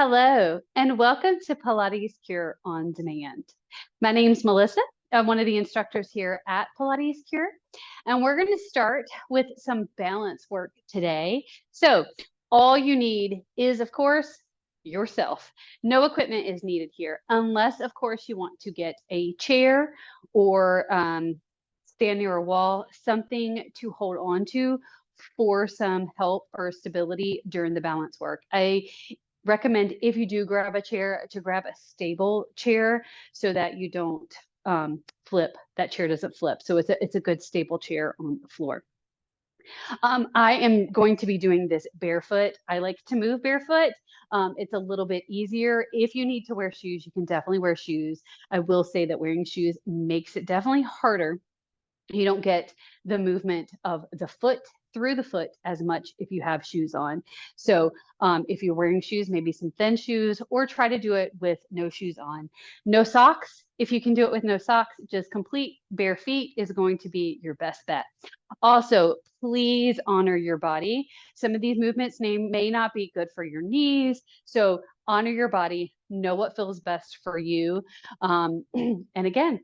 Hello, and welcome to Pilates Cure on Demand. My name's Melissa. I'm one of the instructors here at Pilates Cure, and we're going to start with some balance work today. So, all you need is, of course, yourself. No equipment is needed here, unless, of course, you want to get a chair or stand near a wall, something to hold on to for some help or stability during the balance work. I recommend if you do grab a chair to grab a stable chair so that you don't flip. That chair doesn't flip. So it's a good stable chair on the floor. I am going to be doing this barefoot. I like to move barefoot. It's a little bit easier. If you need to wear shoes, you can definitely wear shoes. I will say that wearing shoes makes it definitely harder. You don't get the movement of the foot through the foot as much if you have shoes on. So if you're wearing shoes, maybe some thin shoes, or try to do it with no shoes on. No socks. If you can do it with no socks, just complete bare feet is going to be your best bet. Also, please honor your body. Some of these movements may not be good for your knees. So honor your body, know what feels best for you. And again,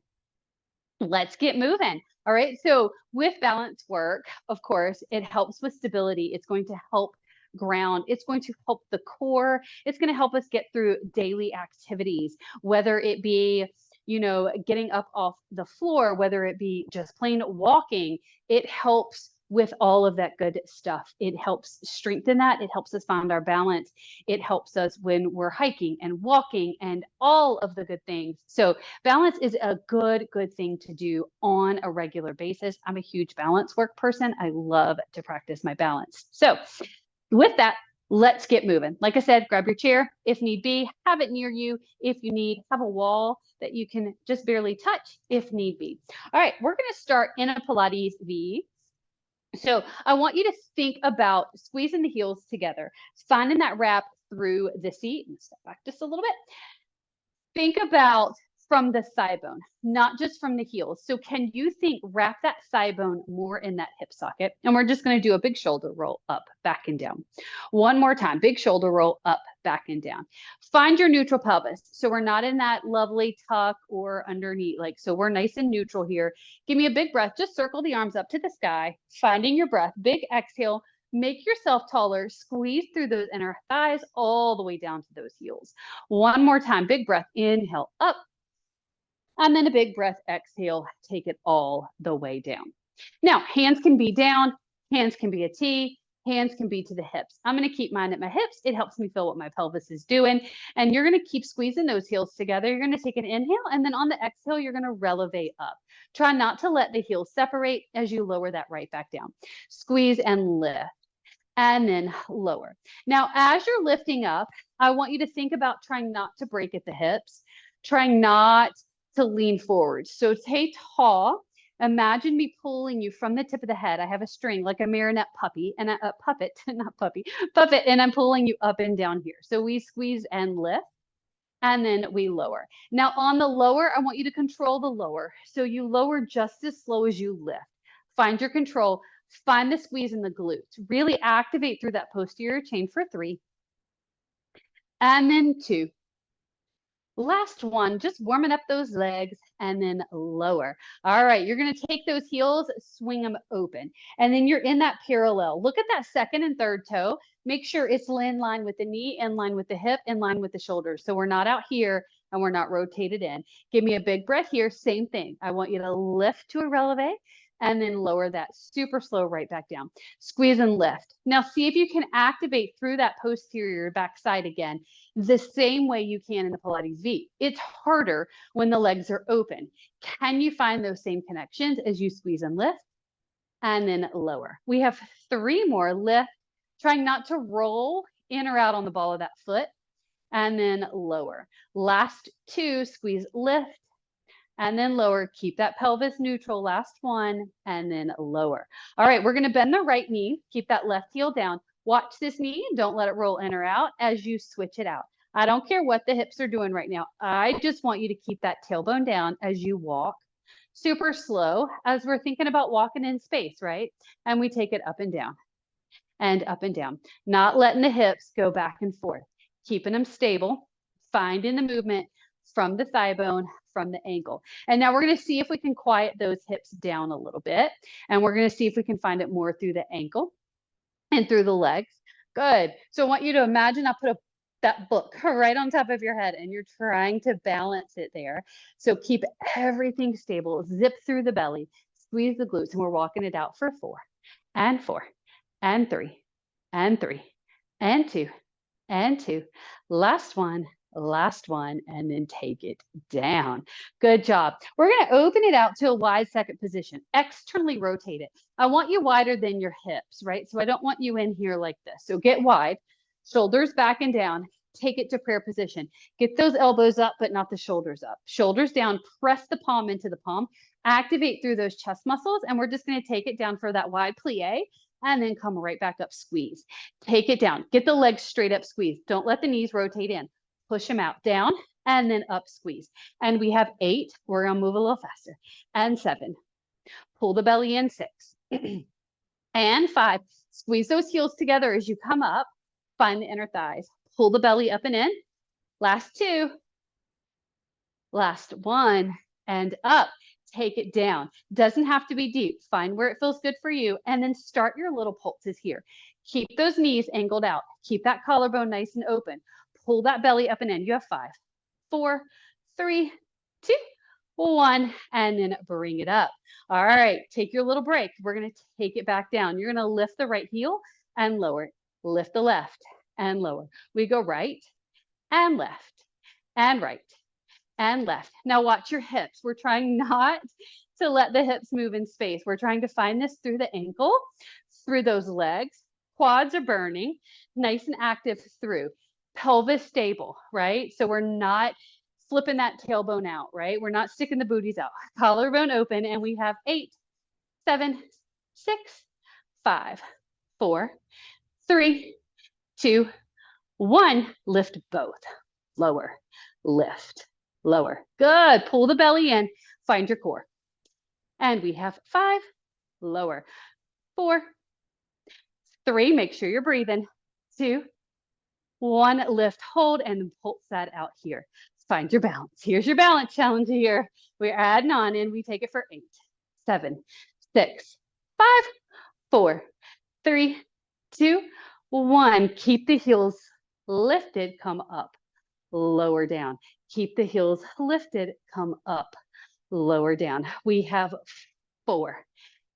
let's get moving. All right. So with balance work, of course, it helps with stability. It's going to help ground. It's going to help the core. It's going to help us get through daily activities, whether it be, getting up off the floor, whether it be just plain walking. It helps with all of that good stuff. It helps strengthen that. It helps us find our balance. It helps us when we're hiking and walking and all of the good things. So balance is a good thing to do on a regular basis. I'm a huge balance work person. I love to practice my balance. So with that, let's get moving. Like I said, grab your chair if need be, have it near you if you need, have a wall that you can just barely touch if need be. All right, we're going to start in a Pilates V. So I want you to think about squeezing the heels together, finding that wrap through the seat. And step back just a little bit. Think about from the thigh bone, not just from the heels. So can you wrap that thigh bone more in that hip socket? And we're just going to do a big shoulder roll up, back and down. One more time, big shoulder roll up, back and down. Find your neutral pelvis. So we're not in that lovely tuck or underneath, so we're nice and neutral here. Give me a big breath. Just circle the arms up to the sky, finding your breath, big exhale. Make yourself taller, squeeze through those inner thighs all the way down to those heels. One more time, big breath, inhale up, and then a big breath, exhale, take it all the way down. Now, hands can be down, hands can be a T, hands can be to the hips. I'm going to keep mine at my hips. It helps me feel what my pelvis is doing. And you're going to keep squeezing those heels together. You're going to take an inhale, and then on the exhale, you're going to relevate up. Try not to let the heels separate as you lower that right back down. Squeeze and lift. And then lower. Now, as you're lifting up, I want you to think about trying not to break at the hips, trying not to lean forward. So stay tall. Imagine me pulling you from the tip of the head. I have a string like a marionette puppy and a puppet, not puppy, puppet, and I'm pulling you up and down here. So we squeeze and lift, and then we lower. Now on the lower, I want you to control the lower. So you lower just as slow as you lift. Find your control. Find the squeeze in the glutes. Really activate through that posterior chain for 3. And then 2. Last one, just warming up those legs and then lower. All right, you're going to take those heels, swing them open. And then you're in that parallel. Look at that second and third toe. Make sure it's in line with the knee, in line with the hip, in line with the shoulders. So we're not out here and we're not rotated in. Give me a big breath here. Same thing. I want you to lift to a releve and then lower that super slow right back down. Squeeze and lift. Now see if you can activate through that posterior backside again, the same way you can in the Pilates V. It's harder when the legs are open. Can you find those same connections as you squeeze and lift? And then lower. We have 3 more. Lift, trying not to roll in or out on the ball of that foot, and then lower. Last 2, squeeze, lift, and then lower. Keep that pelvis neutral. Last one, and then lower. All right, we're going to bend the right knee. Keep that left heel down. Watch this knee and don't let it roll in or out as you switch it out. I don't care what the hips are doing right now. I just want you to keep that tailbone down as you walk. Super slow as we're thinking about walking in space, right? And we take it up and down and up and down, not letting the hips go back and forth. keeping them stable, finding the movement from the thigh bone, from the ankle. And now we're going to see if we can quiet those hips down a little bit. And we're going to see if we can find it more through the ankle and through the legs. Good. So I want you to imagine I put that book right on top of your head and you're trying to balance it there. So keep everything stable, zip through the belly, squeeze the glutes, and we're walking it out for 4 and 4 and 3 and 3 and 2 and 2. Last one, and then take it down. Good job. We're going to open it out to a wide second position. Externally rotate it. I want you wider than your hips, right? So I don't want you in here like this. So get wide, shoulders back and down. Take it to prayer position. Get those elbows up, but not the shoulders up. Shoulders down, press the palm into the palm. Activate through those chest muscles, and we're just going to take it down for that wide plie, and then come right back up, squeeze. Take it down. Get the legs straight up, squeeze. Don't let the knees rotate in. Push them out, down, and then up, squeeze. And we have 8. We're going to move a little faster. And 7. Pull the belly in, 6. And 5. Squeeze those heels together as you come up. Find the inner thighs. Pull the belly up and in. Last 2. Last 1. And up. Take it down. Doesn't have to be deep. Find where it feels good for you. And then start your little pulses here. Keep those knees angled out. Keep that collarbone nice and open. Pull that belly up and in. You have 5, 4, 3, 2, 1, and then bring it up. All right, take your little break. We're going to take it back down. You're going to lift the right heel and lower it. Lift the left and lower. We go right and left and right and left. Now watch your hips. We're trying not to let the hips move in space. We're trying to find this through the ankle, through those legs. Quads are burning, nice and active through. Pelvis stable, right? So we're not flipping that tailbone out, right? We're not sticking the booties out. Collarbone open, and we have 8, 7, 6, 5, 4, 3, 2, 1. Lift both. Lower, lift, lower. Good. Pull the belly in. Find your core. And we have 5, lower, 4, 3. Make sure you're breathing. 2, 1. Lift, hold, and then pulse that out here. Find your balance. Here's your balance challenge here. We're adding on, and we take it for 8, 7, 6, 5, 4, 3, 2, 1. Keep the heels lifted. Come up. Lower down. Keep the heels lifted. Come up. Lower down. We have 4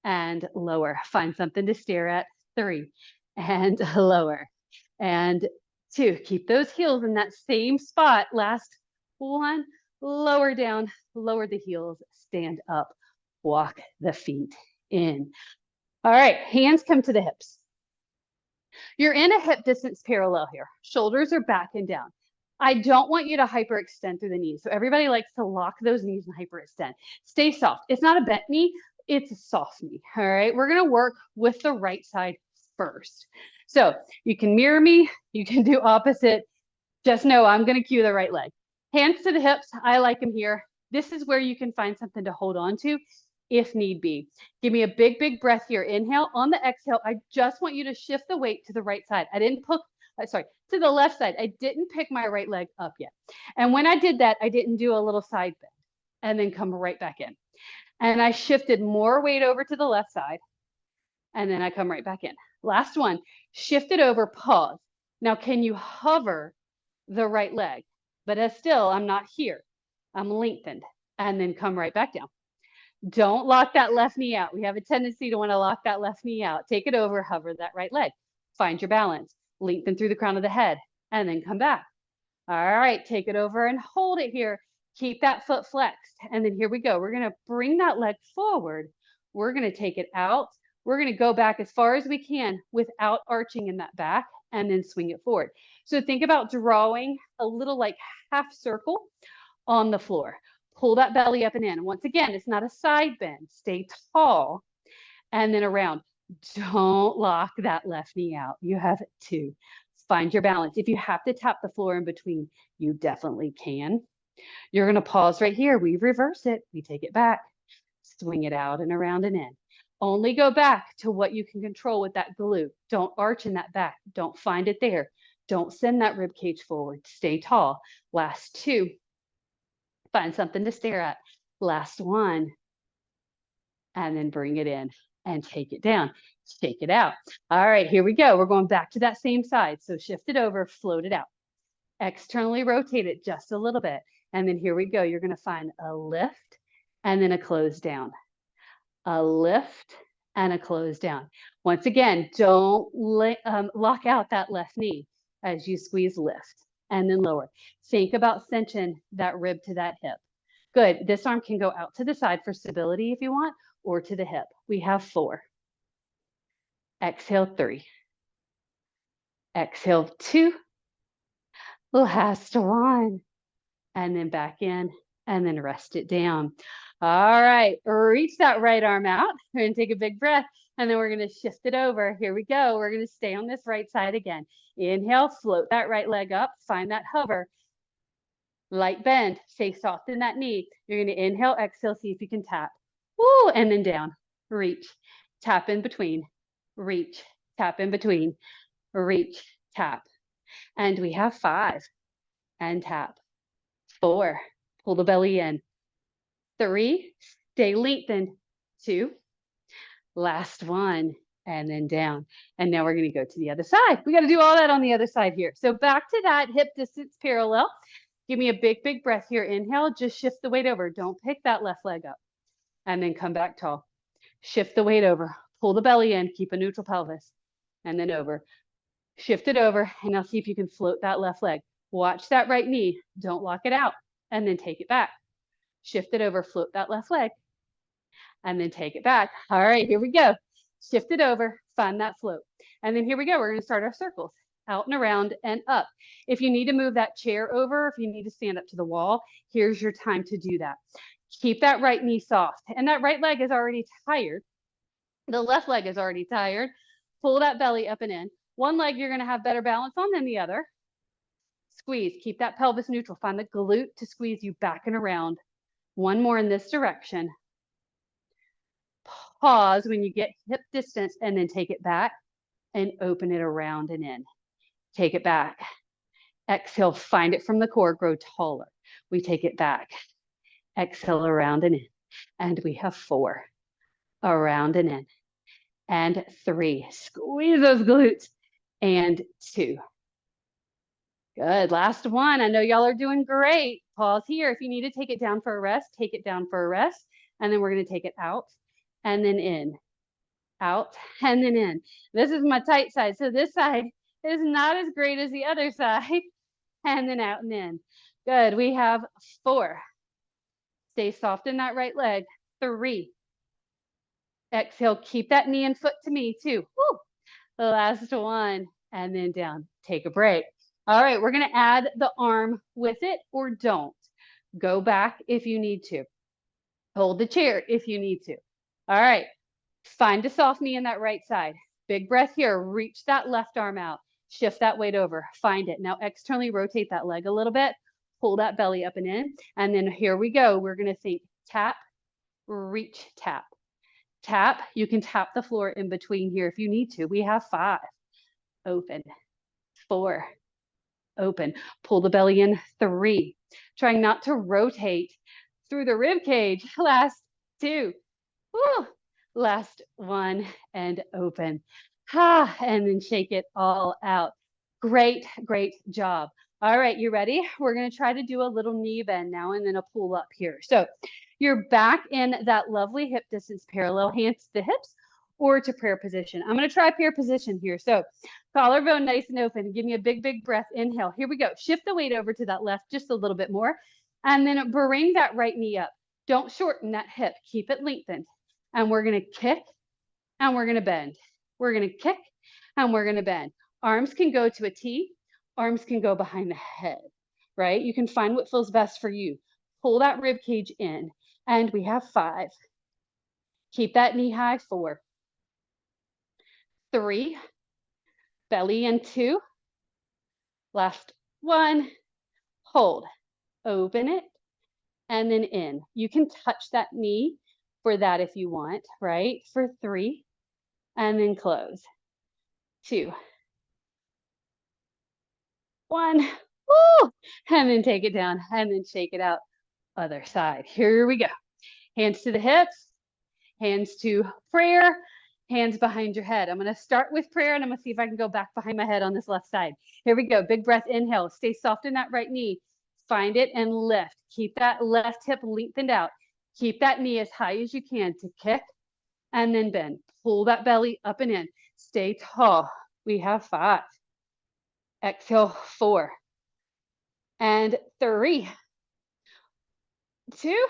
and lower. Find something to stare at. 3 and lower. And 2. Keep those heels in that same spot. Last 1. Lower down. Lower the heels. Stand up. Walk the feet in. All right. Hands come to the hips. You're in a hip distance parallel here. Shoulders are back and down. I don't want you to hyperextend through the knees. So everybody likes to lock those knees and hyperextend. Stay soft. It's not a bent knee. It's a soft knee. All right. We're going to work with the right side first. So you can mirror me. You can do opposite. Just know I'm going to cue the right leg. Hands to the hips. I like them here. This is where you can find something to hold on to if need be. Give me a big, big breath here. Inhale. On the exhale, I just want you to shift the weight to the right side. I didn't put, to the left side. I didn't pick my right leg up yet. And when I did that, I didn't do a little side bend and then come right back in. And I shifted more weight over to the left side. And then I come right back in. Last one, shift it over, pause. Now, can you hover the right leg? But still, I'm not here. I'm lengthened and then come right back down. Don't lock that left knee out. We have a tendency to want to lock that left knee out. Take it over, hover that right leg. Find your balance. Lengthen through the crown of the head and then come back. All right, take it over and hold it here. Keep that foot flexed. And then here we go. We're going to bring that leg forward. We're going to take it out. We're going to go back as far as we can without arching in that back and then swing it forward. So think about drawing a little like half circle on the floor. Pull that belly up and in. Once again, it's not a side bend. Stay tall and then around. Don't lock that left knee out. You have 2. Find your balance. If you have to tap the floor in between, you definitely can. You're going to pause right here. We reverse it. We take it back. Swing it out and around and in. Only go back to what you can control with that glute. Don't arch in that back. Don't find it there. Don't send that rib cage forward. Stay tall. Last 2. Find something to stare at. Last 1. And then bring it in and take it down. Shake it out. All right, here we go. We're going back to that same side. So shift it over, float it out. Externally rotate it just a little bit. And then here we go. You're going to find a lift and then a close down. A lift and a close down. Once again, don't lock out that left knee as you squeeze, lift and then lower. Think about cinching that rib to that hip. Good. This arm can go out to the side for stability if you want, or to the hip. We have 4. Exhale, 3. Exhale, 2. Last 1. And then back in, and then rest it down. All right, reach that right arm out. We're gonna take a big breath, and then we're gonna shift it over. Here we go. We're gonna stay on this right side again. Inhale, float that right leg up, find that hover. Light bend, stay soft in that knee. You're gonna inhale, exhale, see if you can tap. Woo, and then down, reach, tap in between, reach, tap in between, reach, tap. And we have 5, and tap. 4, pull the belly in. 3, stay lengthened. 2, last 1, and then down. And now we're gonna go to the other side. We gotta do all that on the other side here. So back to that hip distance parallel. Give me a big, big breath here. Inhale, just shift the weight over. Don't pick that left leg up. And then come back tall. Shift the weight over. Pull the belly in, keep a neutral pelvis. And then over. Shift it over, and now see if you can float that left leg. Watch that right knee. Don't lock it out. And then take it back. Shift it over, float that left leg. And then take it back. All right, here we go. Shift it over, find that float. And then here we go. We're going to start our circles. Out and around and up. If you need to move that chair over, if you need to stand up to the wall, here's your time to do that. Keep that right knee soft. And that right leg is already tired. The left leg is already tired. Pull that belly up and in. One leg you're going to have better balance on than the other. Squeeze. Keep that pelvis neutral. Find the glute to squeeze you back and around. One more in this direction. Pause when you get hip distance and then take it back and open it around and in. Take it back. Exhale, find it from the core, grow taller. We take it back. Exhale, around and in. And we have 4. Around and in. And 3. Squeeze those glutes. And 2. Good. Last 1. I know y'all are doing great. Pause here. If you need to take it down for a rest, take it down for a rest. And then we're going to take it out and then in. Out and then in. This is my tight side. So this side is not as great as the other side. And then out and in. Good. We have 4. Stay soft in that right leg. 3. Exhale. Keep that knee and foot to me. 2. Woo. The last 1. And then down. Take a break. All right. We're going to add the arm with it or don't. Go back if you need to. Hold the chair if you need to. All right. Find a soft knee in that right side. Big breath here. Reach that left arm out. Shift that weight over. Find it. Now externally rotate that leg a little bit. Pull that belly up and in. And then here we go. We're going to think tap, reach, tap. Tap. You can tap the floor in between here if you need to. We have 5. Open. 4. Open. Pull the belly in. 3. Trying not to rotate through the rib cage. Last 2. Woo. Last 1 and open. And then shake it all out. Great, great job. All right, you ready? We're going to try to do a little knee bend now and then a pull up here. So you're back in that lovely hip distance parallel, hands to the hips or to prayer position. I'm going to try prayer position here. So collarbone nice and open. Give me a big, big breath. Inhale. Here we go. Shift the weight over to that left just a little bit more. And then bring that right knee up. Don't shorten that hip. Keep it lengthened. And we're going to kick and we're going to bend. We're going to kick and we're going to bend. Arms can go to a T. Arms can go behind the head, right? You can find what feels best for you. Pull that rib cage in. And we have 5. Keep that knee high. 4. 3. Belly in. 2. Last 1. Hold. Open it. And then in. You can touch that knee for that if you want, right? For 3. And then close. 2. 1, woo, and then take it down and then shake it out. Other side. Here we go. Hands to the hips, hands to prayer, hands behind your head. I'm going to start with prayer and I'm going to see if I can go back behind my head on this left side. Here we go. Big breath, inhale. Stay soft in that right knee. Find it and lift. Keep that left hip lengthened out. Keep that knee as high as you can to kick and then bend. Pull that belly up and in. Stay tall. We have 5. Exhale, 4 and 3, 2.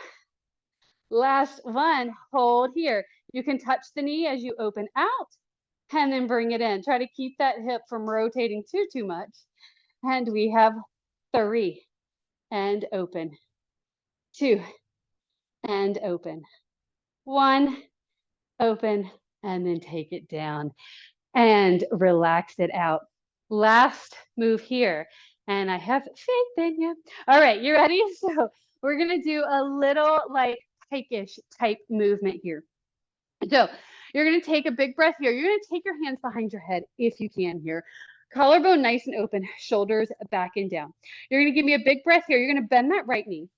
Last one, hold here. You can touch the knee as you open out and then bring it in. Try to keep that hip from rotating too much. And we have 3 and open, 2 and open, 1, open, and then take it down and relax it out. Last move here. And I have faith in you. All right, you ready? So we're going to do a little like pike-ish type movement here. So you're going to take a big breath here. You're going to take your hands behind your head if you can here. Collarbone nice and open, shoulders back and down. You're going to give me a big breath here. You're going to bend that right knee.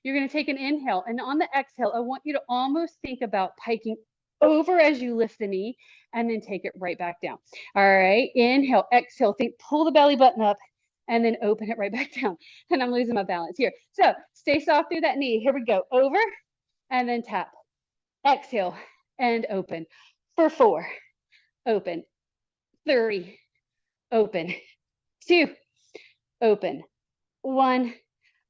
You're going to take an inhale. And on the exhale, I want you to almost think about piking over as you lift the knee and then take it right back down. All right. Inhale, exhale, think, pull the belly button up and then open it right back down. And I'm losing my balance here. So stay soft through that knee. Here we go. Over and then tap. Exhale and open for 4. Open. 3. Open. 2. Open. 1.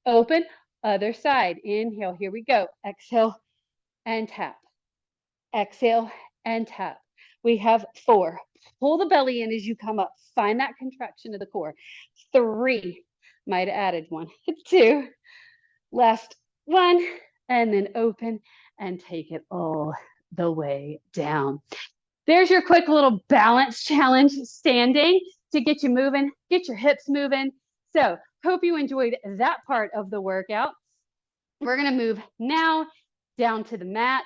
Open. Other side. Inhale. Here we go. Exhale and tap. Exhale and tap. We have 4. Pull the belly in as you come up. Find that contraction of the core. 3. Might have added 1. 2. Last 1. And then open and take it all the way down. There's your quick little balance challenge standing to get you moving, get your hips moving. So hope you enjoyed that part of the workout. We're going to move now down to the mat.